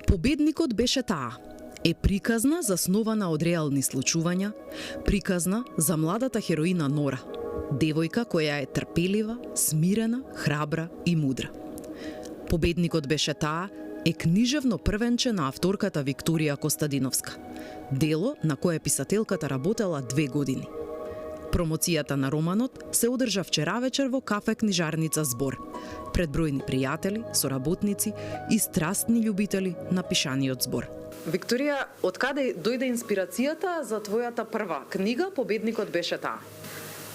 Победникот беше таа. Е приказна заснована од реални случувања, приказна за младата хероина Нора, девојка која е трпелива, смирена, храбра и мудра. Победникот беше таа е книжевно првенче на авторката Викторија Костадиновска, дело на кое писателката работела 2 години. Промоцијата на романот се одржа вчера вечер во кафе книжарница Збор, пред бројни пријатели, соработници и страстни љубители на пишаниот збор. Викторија, од каде дојде инспирацијата за твојата прва книга Победникот беше таа?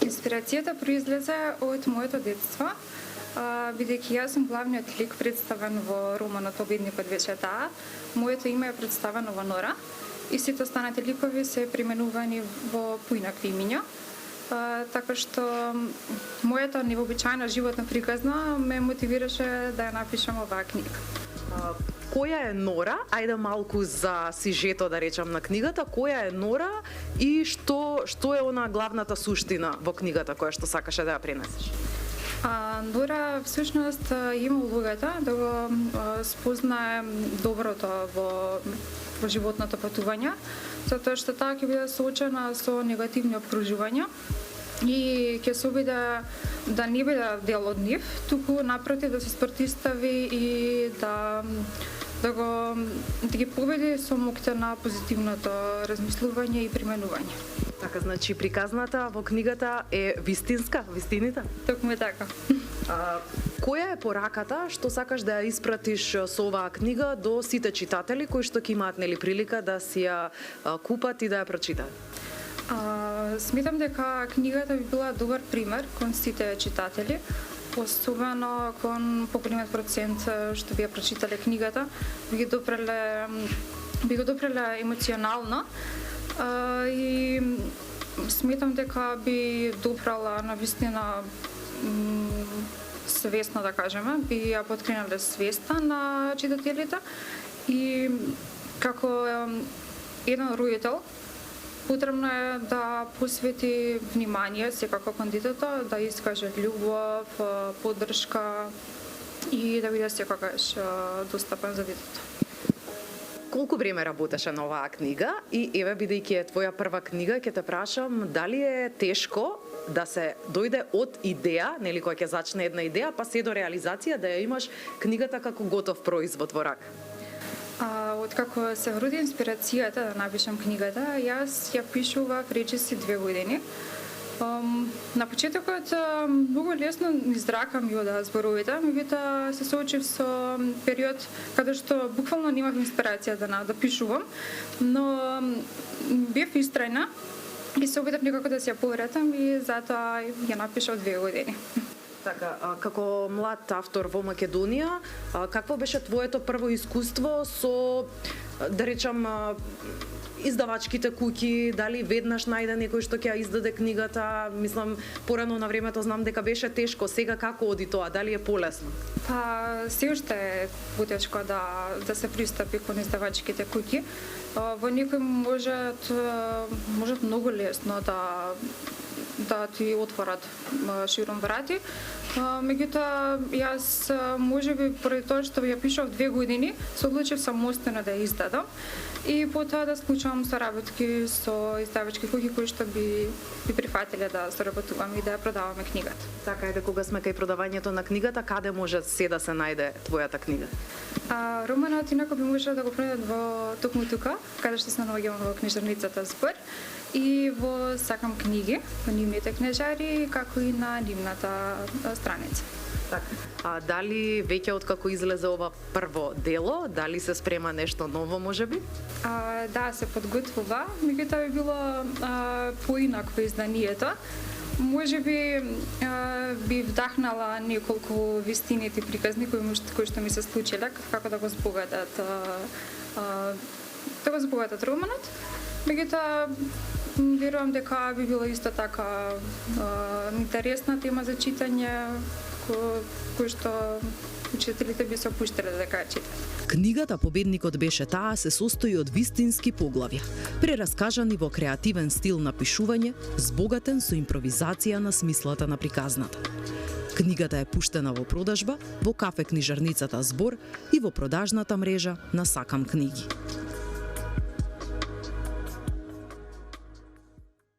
Инспирацијата произлезе од моето детство, бидејќи јас сум главниот лик представен во романот Победникот беше таа. Моето име е представено во Нора и сите останати ликови се преименувани во поинакви имиња. Така што мојата невообичаена животна приказна ме мотивираше да ја напишам оваа книга. Која е Нора? Ајде малку за сижето да речам на книгата. Која е Нора и што е она главната суштина во книгата која што сакаше да ја пренесеш? Нора всушност има улогата да го спознае доброто во животното патување, затоа што таа ќе биде соочена со негативни обкружувања и ќе се обиде да не биде дел од нив, туку напротив да се спротистави и да ги победи со моќта на позитивното размислување и применување. Така, значи приказната во книгата е вистинска, вистинита? Токму е така. Која е пораката што сакаш да ја испратиш со оваа книга до сите читатели кои што ќе имаат нели прилика да си ја купат и да ја прочитаат? Сметам дека книгата би била добар пример кон сите читатели, особено кон поголемиот процент што би ја прочитале книгата, би го допреле емоционално и сметам дека би допрала на вистина свесно, да кажеме, би ја поткренале свеста на читателите и како еден родител потребно е да посвети внимание секако кон детето, да искаже љубов, поддршка и да биде секогаш достапен за детето. Колку време работеше на оваа книга и еве бидејќи е твоја прва книга, ќе те прашам дали е тешко да се дојде од идеја, нели кога ќе зачне една идеја, па се до реализација да ја имаш книгата како готов производ во рака? Откако се роди инспирацијата да напишам книгата, јас ја пишував речиси 2 години. На почетокот многу лесно изракам ја да зборовите, меѓутоа се соочив со период каде што буквално немав инспирација да пишувам, но бев истрајна и се обидев некако да се ја повратам и затоа ја напишав 2 години. Така, како млад автор во Македонија, какво беше твоето прво искуство со, да речам, издавачките куќи, дали веднаш најде некој што ќе ја издаде книгата? Мислам, порано на времето знам дека беше тешко, сега како оди тоа, дали е полесно? Се уште е потешко да се пристапи кон издавачките куќи. Во некој можат многу лесно да ти отворат широм врати. Меѓутоа, јас можеби поради тоа што ја пишав 2 години, се одлучив самостојно да ја издадам и потоа да склучувам соработки со издавачки куќи кои што би прифатиле да соработуваме и да ја продаваме книгата. Така е, да кога сме кај продавањето на книгата, каде може се да се најде твојата книга? Романот инако би можело да го пронајдат во токму тука, каде што се наоѓаме во книжарницата Збор и во Сакам книги, во нивните книжари, како и на нивната страница. Така. Дали веќе откако излезе ова прво дело, дали се спрема нешто ново можеби? Да, се подготвува, меѓутоа би било поинакво изданието. Можеби би вдахнала неколку вистините приказни кои што ми се случиле, како да го збогатат романот. Меѓутоа, верувам дека би било исто така интересна тема за читање, кој што читателите би се опуштиле да ја читат. Книгата Победникот беше таа се состои од вистински поглавја, прераскажани во креативен стил на пишување, збогатен со импровизација на смислата на приказната. Книгата е пуштена во продажба во кафе книжарницата Збор и во продажната мрежа на Сакам книги.